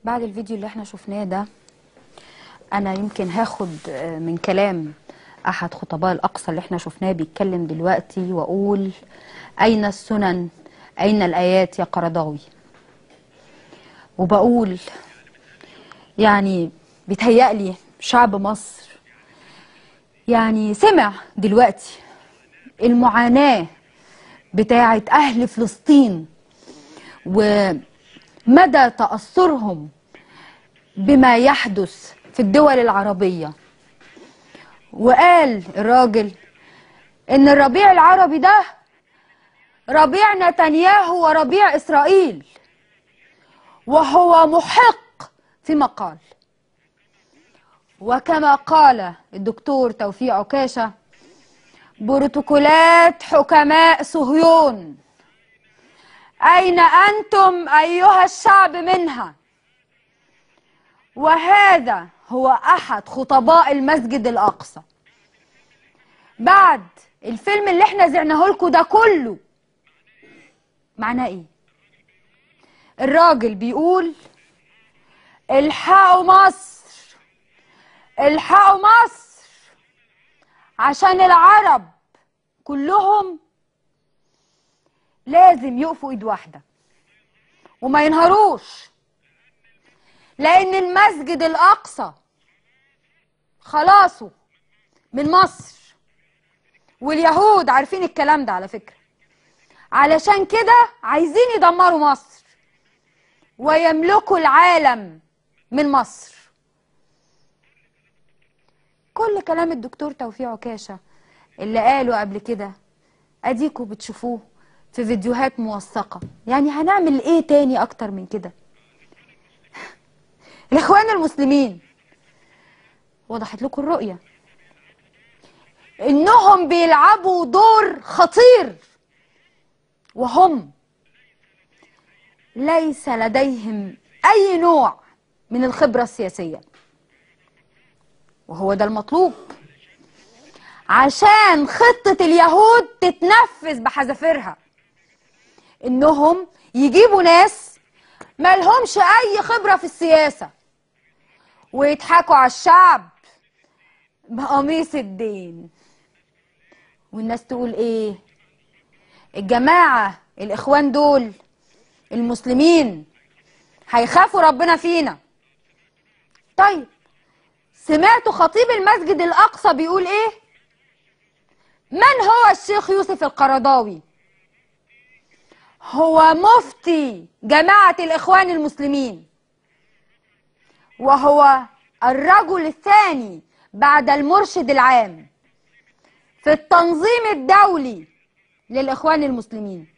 بعد الفيديو اللي احنا شفناه ده، انا يمكن هاخد من كلام احد خطباء الاقصى اللي احنا شفناه بيتكلم دلوقتي واقول: اين السنن، اين الايات يا قرضاوي؟ وبقول يعني بيتهيألي شعب مصر يعني سمع دلوقتي المعاناة بتاعة اهل فلسطين ومدى تأثرهم بما يحدث في الدول العربية. وقال الراجل ان الربيع العربي ده ربيع نتنياهو وربيع اسرائيل، وهو محق فيما قال. وكما قال الدكتور توفيق عكاشة: بروتوكولات حكماء صهيون، أين أنتم أيها الشعب منها؟ وهذا هو أحد خطباء المسجد الأقصى. بعد الفيلم اللي احنا زعناه لكم ده كله، معناه ايه؟ الراجل بيقول: الحقوا مصر، الحقوا مصر، عشان العرب كلهم لازم يقفوا ايد واحدة وما ينهروش، لان المسجد الاقصى خلاصه من مصر، واليهود عارفين الكلام ده على فكرة. علشان كده عايزين يدمروا مصر ويملكوا العالم من مصر. كل كلام الدكتور توفيق عكاشة اللي قاله قبل كده اديكوا بتشوفوه في فيديوهات موثقة. يعني هنعمل ايه تاني اكتر من كده؟ الاخوان المسلمين وضحت لكم الرؤية، انهم بيلعبوا دور خطير، وهم ليس لديهم اي نوع من الخبرة السياسية، وهو ده المطلوب عشان خطة اليهود تتنفذ بحذافيرها، انهم يجيبوا ناس مالهمش اي خبرة في السياسة ويضحكوا على الشعب بقميص الدين. والناس تقول ايه؟ الجماعة الاخوان دول المسلمين هيخافوا ربنا فينا. طيب سمعتوا خطيب المسجد الاقصى بيقول ايه؟ من هو الشيخ يوسف القرضاوي؟ هو مفتي جماعة الاخوان المسلمين، وهو الرجل الثاني بعد المرشد العام في التنظيم الدولي للاخوان المسلمين.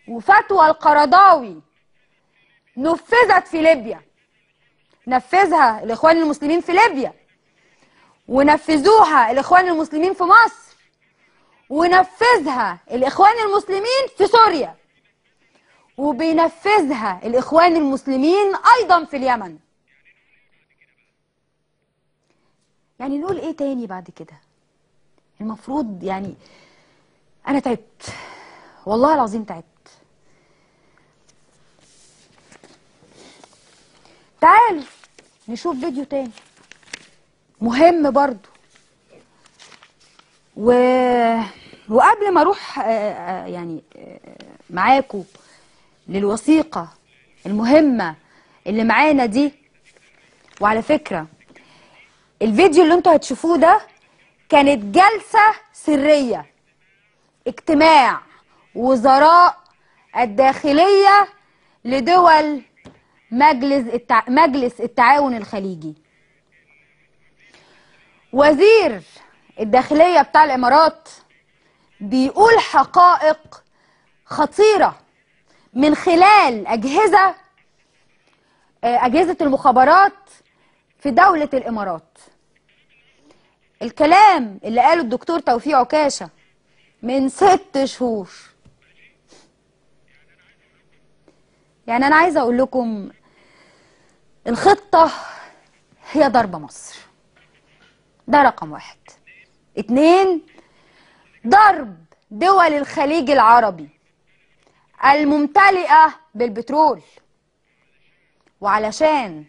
وفتوى القرضاوي نفذت في ليبيا، نفذها الاخوان المسلمين في ليبيا، ونفذوها الاخوان المسلمين في مصر، ونفذها الاخوان المسلمين في سوريا، وبينفذها الاخوان المسلمين ايضا في اليمن. يعني نقول ايه تاني بعد كده؟ المفروض يعني انا تعبت، والله العظيم تعبت. تعالوا نشوف فيديو تاني مهم برضو. وقبل ما اروح يعني معاكم للوثيقة المهمة اللي معانا دي، وعلى فكرة الفيديو اللي انتوا هتشوفوه ده كانت جلسة سرية، اجتماع وزراء الداخلية لدول مجلس التعاون الخليجي. وزير الداخلية بتاع الإمارات بيقول حقائق خطيرة من خلال أجهزة المخابرات في دولة الإمارات. الكلام اللي قاله الدكتور توفيق عكاشة من 6 شهور. يعني أنا عايزة أقول لكم الخطة هي ضرب مصر، ده رقم 1. 2، ضرب دول الخليج العربي الممتلئة بالبترول وعلشان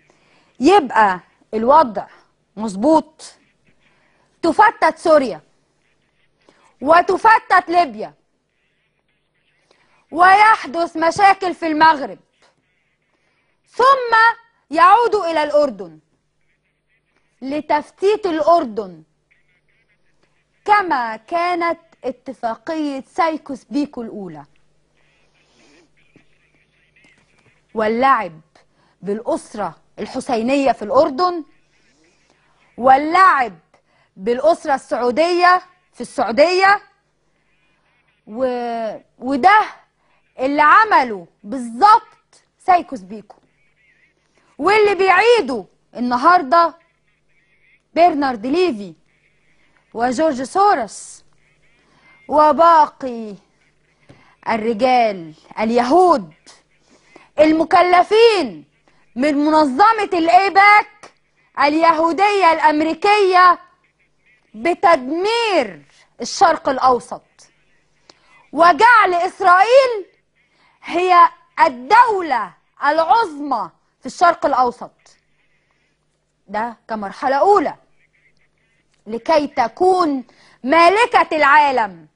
يبقى الوضع مظبوط تفتت سوريا وتفتت ليبيا ويحدث مشاكل في المغرب ثم يعودوا إلى الأردن لتفتيت الأردن كما كانت اتفاقية سايكوس بيكو الأولى، واللعب بالأسرة الحسينية في الأردن واللعب بالأسرة السعودية في السعودية وده اللي عمله بالظبط سايكوس بيكو، واللي بيعيدوا النهارده برنارد ليفي وجورج سوروس وباقي الرجال اليهود المكلفين من منظمة الإيباك اليهودية الأمريكية بتدمير الشرق الأوسط وجعل إسرائيل هي الدولة العظمى في الشرق الأوسط. ده كمرحلة أولى لكي تكون مالكة العالم.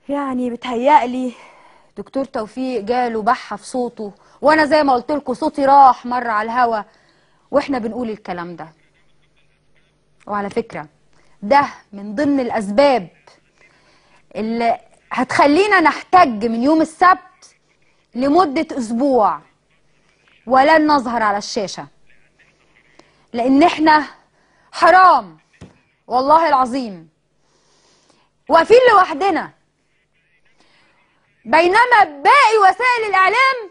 يعني بتهيألي دكتور توفيق جاله بحة في صوته، وأنا زي ما قلت لكم صوتي راح مرة على الهوا وإحنا بنقول الكلام ده. وعلى فكرة ده من ضمن الأسباب اللي هتخلينا نحتج من يوم السبت لمدة أسبوع ولن نظهر على الشاشة، لأن إحنا حرام والله العظيم واقفين لوحدنا، بينما باقي وسائل الإعلام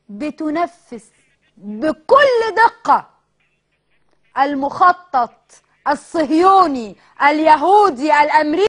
بتنفذ بكل دقة المخطط الصهيوني اليهودي الأمريكي